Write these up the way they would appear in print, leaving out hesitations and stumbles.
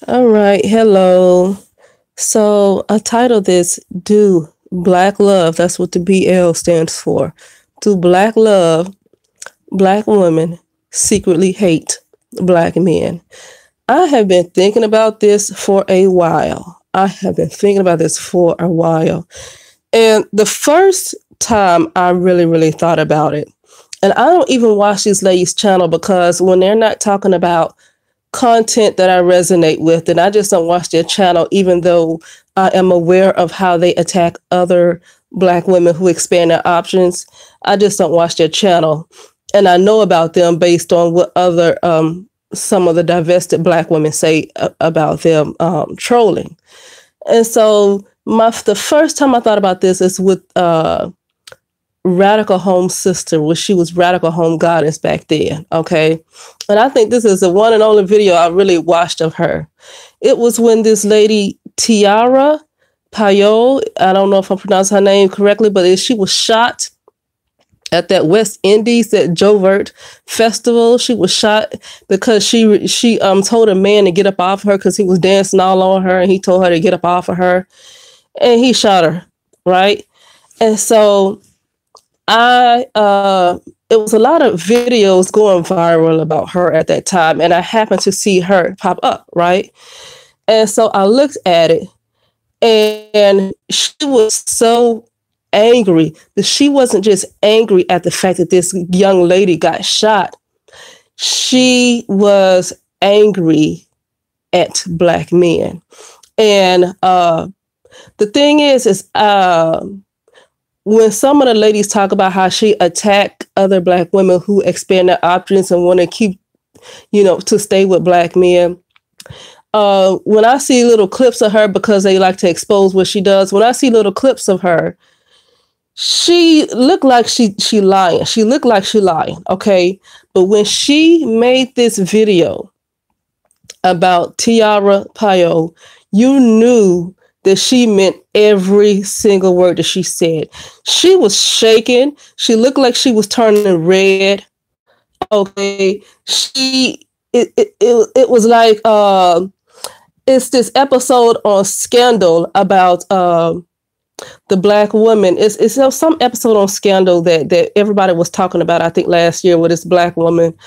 All right, hello. So I titled this Do Black Love, that's what the BL stands for. Do Black Love, Black Women Secretly Hate Black Men? I have been thinking about this for a while. I have been thinking about this for a while. And the first time I really thought about it, and I don't even watch these ladies' channel because when they're not talking about content that I resonate with, and I just don't watch their channel, even though I am aware of how they attack other Black women who expand their options. I just don't watch their channel. And I know about them based on what other, some of the divested Black women say about them trolling. And so the first time I thought about this is with Radical Home Sister, where she was Radical Home Goddess back then. Okay. And I think this is the one and only video I really watched of her. It was when this lady, Tiara Payot, I don't know if I'm pronouncing her name correctly, but she was shot at that West Indies, that Jovert festival. She was shot because she told a man to get up off her because he was dancing all on her, and he told her to get up off of her, and he shot her, right? And so it was a lot of videos going viral about her at that time, and I happened to see her pop up, right? And so I looked at it, and she was so angry that she wasn't just angry at the fact that this young lady got shot. She was angry at Black men. And the thing is when some of the ladies talk about how she attacked other Black women who expand their options and want to keep, to stay with Black men, when I see little clips of her, because they like to expose what she does, when I see little clips of her, she looked like she lying. She looked like she lying, okay? But when she made this video about Tiara Payot, you knew that she meant every single word that she said. She was shaking. She looked like she was turning red. Okay, it was like it's this episode on Scandal about the Black woman. It's some episode on Scandal that everybody was talking about, I think last year, where this Black woman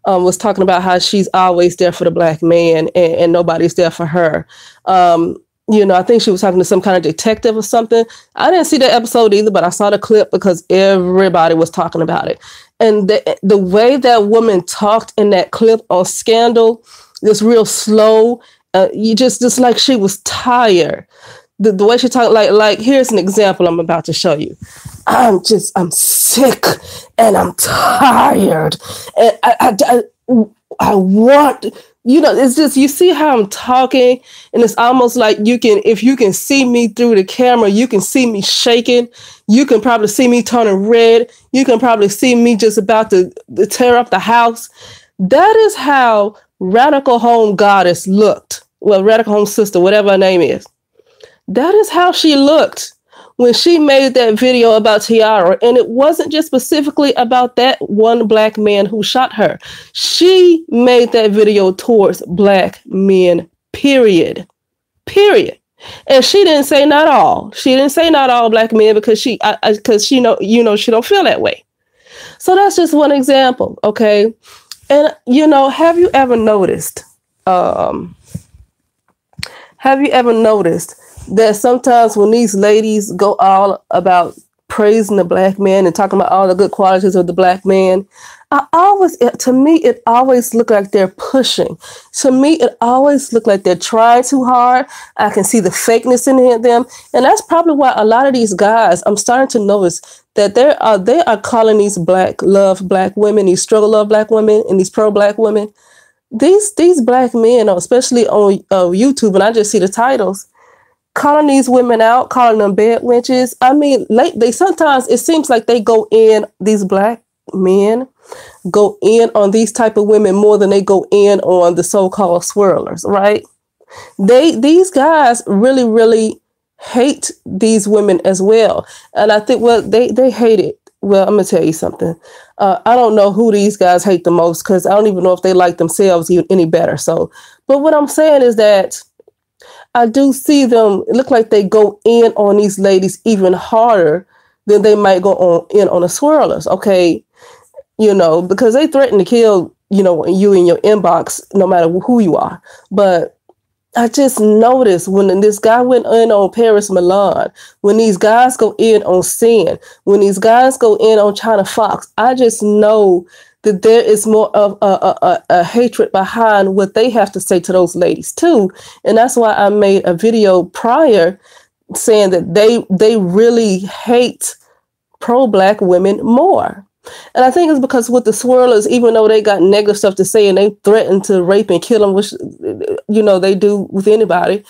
was talking about how she's always there for the Black man and nobody's there for her. I think she was talking to some kind of detective or something. I didn't see the episode either, but I saw the clip because everybody was talking about it. And the way that woman talked in that clip on Scandal, just real slow, you just like she was tired. The way she talked, like here's an example I'm about to show you. I'm sick and I'm tired and I want, it's just, you see how I'm talking, and it's almost like if you can see me through the camera, you can see me shaking. You can probably see me turning red. You can probably see me just about to tear up the house. That is how Radical Home Goddess looked. Well, Radical Home Sister, whatever her name is. That is how she looked when she made that video about Tiara. And it wasn't just specifically about that one Black man who shot her. She made that video towards Black men, period. Period. And she didn't say not all. She didn't say not all Black men because she don't feel that way. So that's just one example, okay? And have you ever noticed that sometimes when these ladies go all about praising the Black man and talking about all the good qualities of the Black man, to me, it always look like they're pushing. To me, it always look like they're trying too hard. I can see the fakeness in them. And that's probably why a lot of these guys, I'm starting to notice that they are calling these Black women, these struggle love Black women and these pro Black women, these Black men, especially on YouTube, and I just see the titles, calling these women out, calling them bed wenches. I mean, they sometimes, it seems like they go in, these Black men go in on these type of women more than they go in on the so-called swirlers, right? These guys really hate these women as well. And I think, well, they hate it well, I'm gonna tell you something. I don't know who these guys hate the most because I don't even know if they like themselves any better. So, but what I'm saying is that I do see them. It look like they go in on these ladies even harder than they might go in on the swirlers. Okay, because they threaten to kill you in your inbox no matter who you are. But I just noticed when this guy went in on Paris Milan, when these guys go in on Sin, when these guys go in on China Fox, I just know that there is more of a hatred behind what they have to say to those ladies too. And that's why I made a video prior saying that they really hate pro-Black women more. And I think it's because with the swirlers, even though they got negative stuff to say and they threaten to rape and kill them, which, they do with anybody,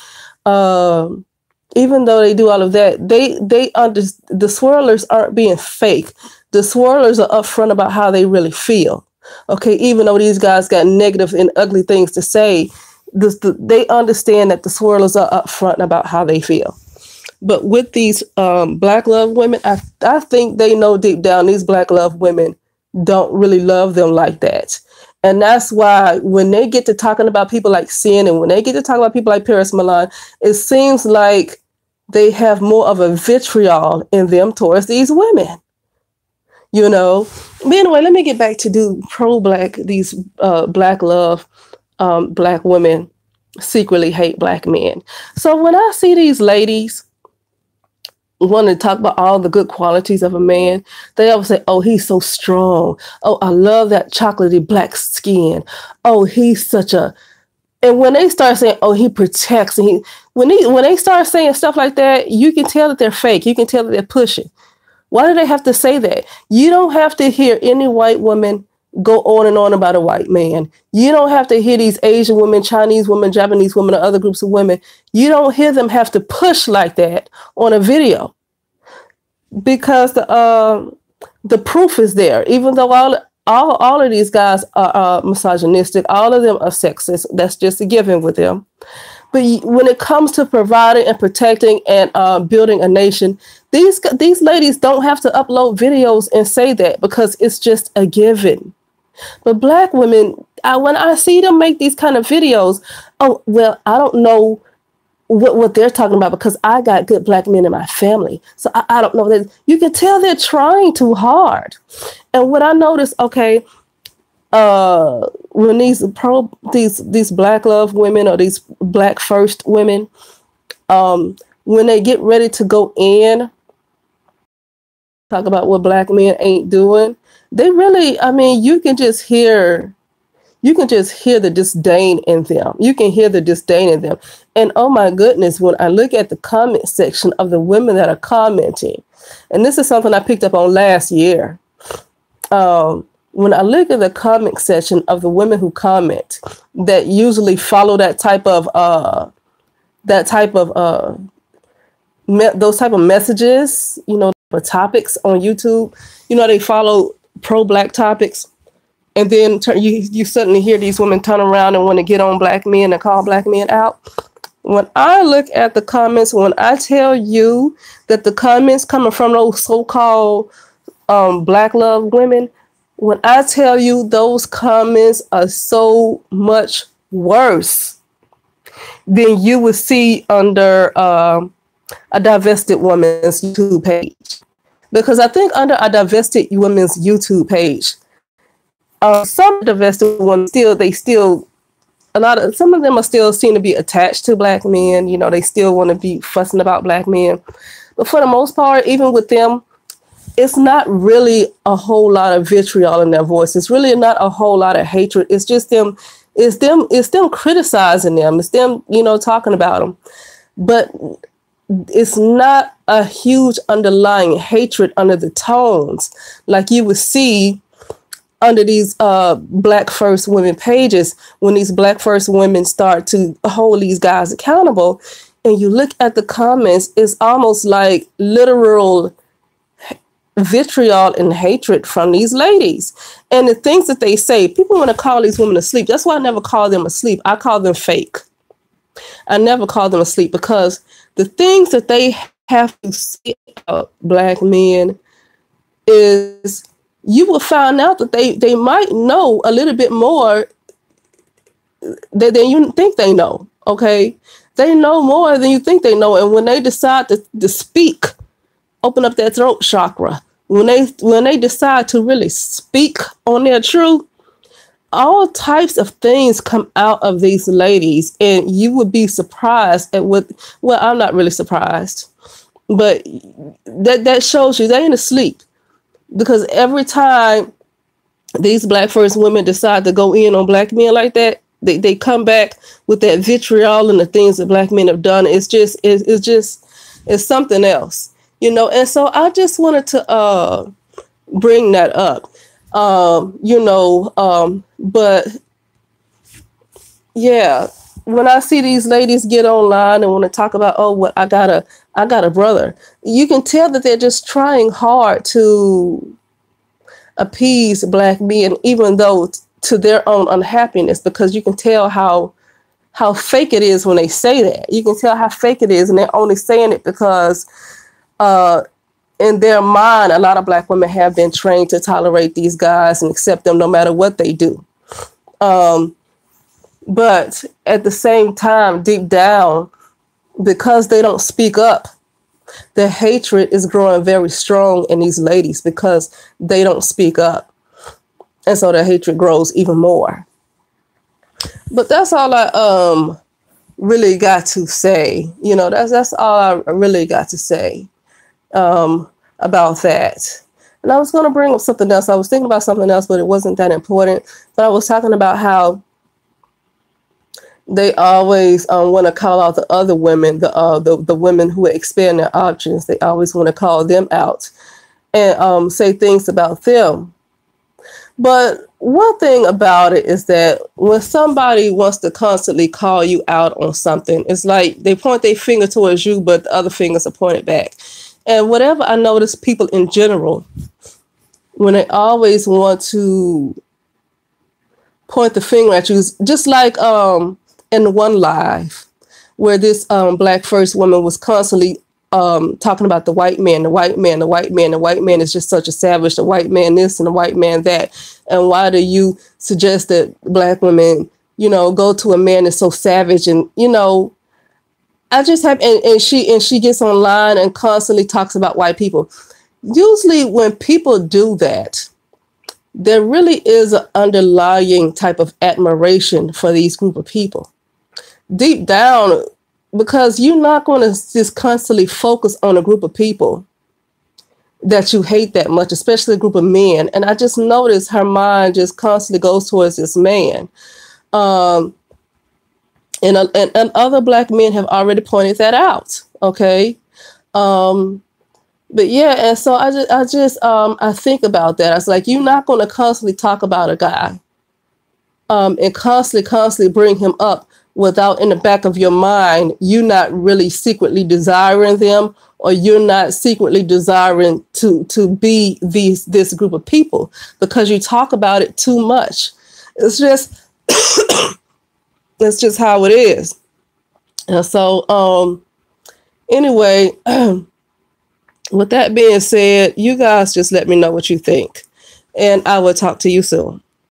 even though they do all of that, the swirlers aren't being fake. The swirlers are upfront about how they really feel. Okay, even though these guys got negative and ugly things to say, they understand that the swirlers are upfront about how they feel. But with these Black love women, I think they know deep down these Black love women don't really love them like that. And that's why when they get to talking about people like Sin and when they get to talk about people like Paris Milan, it seems like they have more of a vitriol in them towards these women. But anyway, let me get back to these Black love Black women secretly hate Black men. So when I see these ladies want to talk about all the good qualities of a man, they always say, oh, he's so strong. Oh, I love that chocolatey black skin. Oh, he's such a... And when they start saying, oh, he protects, and when they start saying stuff like that, you can tell that they're fake. You can tell that they're pushing. Why do they have to say that? You don't have to hear any white woman go on and on about a white man. You don't have to hear these Asian women, Chinese women, Japanese women, or other groups of women. You don't hear them have to push like that on a video because the proof is there. Even though all of these guys are misogynistic, all of them are sexist. That's just a given with them. But when it comes to providing and protecting and building a nation, these ladies don't have to upload videos and say that because it's just a given. But Black women, when I see them make these kind of videos, oh, well, I don't know what they're talking about because I got good Black men in my family. So I don't know that. You can tell they're trying too hard. And what I noticed, okay, when these Black love women or these Black first women, when they get ready to go in, talk about what Black men ain't doing, they really, you can just hear the disdain in them. You can hear the disdain in them. And oh my goodness, when I look at the comment section of the women that are commenting, and this is something I picked up on last year. When I look at the comment section of the women who comment that usually follow those type of messages, for topics on YouTube, they follow pro-Black topics. And then you suddenly hear these women turn around and want to get on Black men and call Black men out. When I look at the comments, when I tell you that the comments coming from those so-called Black love women, when I tell you those comments are so much worse than you would see under a divested woman's YouTube page. Because I think under a divested woman's YouTube page, some divested ones some of them are still seen to be attached to Black men. They still want to be fussing about Black men. But for the most part, even with them, it's not really a whole lot of vitriol in their voice. It's really not a whole lot of hatred. It's just them. It's them criticizing them. It's them, talking about them. But it's not a huge underlying hatred under the tones like you would see under these Black first women pages when these Black first women start to hold these guys accountable. And you look at the comments, it's almost like literal vitriol and hatred from these ladies. And the things that they say, people want to call these women asleep. That's why I never call them asleep. I call them fake. I never call them asleep because the things that they have to say about Black men is you will find out that they might know a little bit more than you think they know. Okay, they know more than you think they know, and when they decide to speak, open up that throat chakra. When they decide to really speak on their truth, all types of things come out of these ladies, and you would be surprised at what. Well, I'm not really surprised, but that shows you they ain't asleep, because every time these Black first women decide to go in on Black men like that, they come back with that vitriol and the things that Black men have done. It's something else, you know. And so I just wanted to bring that up, but yeah, when I see these ladies get online and want to talk about, oh, what I got a brother, you can tell that they're just trying hard to appease Black men, even though to their own unhappiness, because you can tell how fake it is when they say that. You can tell how fake it is, and they're only saying it because in their mind, a lot of Black women have been trained to tolerate these guys and accept them no matter what they do. But at the same time, deep down, because they don't speak up, the hatred is growing very strong in these ladies because they don't speak up. And so the hatred grows even more. But that's all I really got to say. You know, that's all I really got to say about that. And I was going to bring up something else. I was thinking about something else, but it wasn't that important. But I was talking about how they always want to call out the other women, the women who expand their options. They always want to call them out and say things about them. But one thing about it is that when somebody wants to constantly call you out on something, it's like they point their finger towards you, but the other fingers are pointed back. And whatever I notice people in general, when they always want to point the finger at you, just like in One Live, where this Black first woman was constantly talking about the white man, the white man, the white man, the white man is just such a savage, the white man this and the white man that. And why do you suggest that Black women, you know, go to a man that's so savage? And, you know, I just have, and she gets online and constantly talks about white people. Usually when people do that, there really is an underlying type of admiration for these group of people. Deep down, because you're not going to just constantly focus on a group of people that you hate that much, especially a group of men. And I just noticed her mind just constantly goes towards this man. And other Black men have already pointed that out. Okay. But yeah, and so I think about that. I was like, you're not going to constantly talk about a guy and constantly bring him up without in the back of your mind, you not really secretly desiring them, or you're not secretly desiring to be this group of people, because you talk about it too much. It's just that's just how it is. And so anyway, with that being said, you guys just let me know what you think, and I will talk to you soon.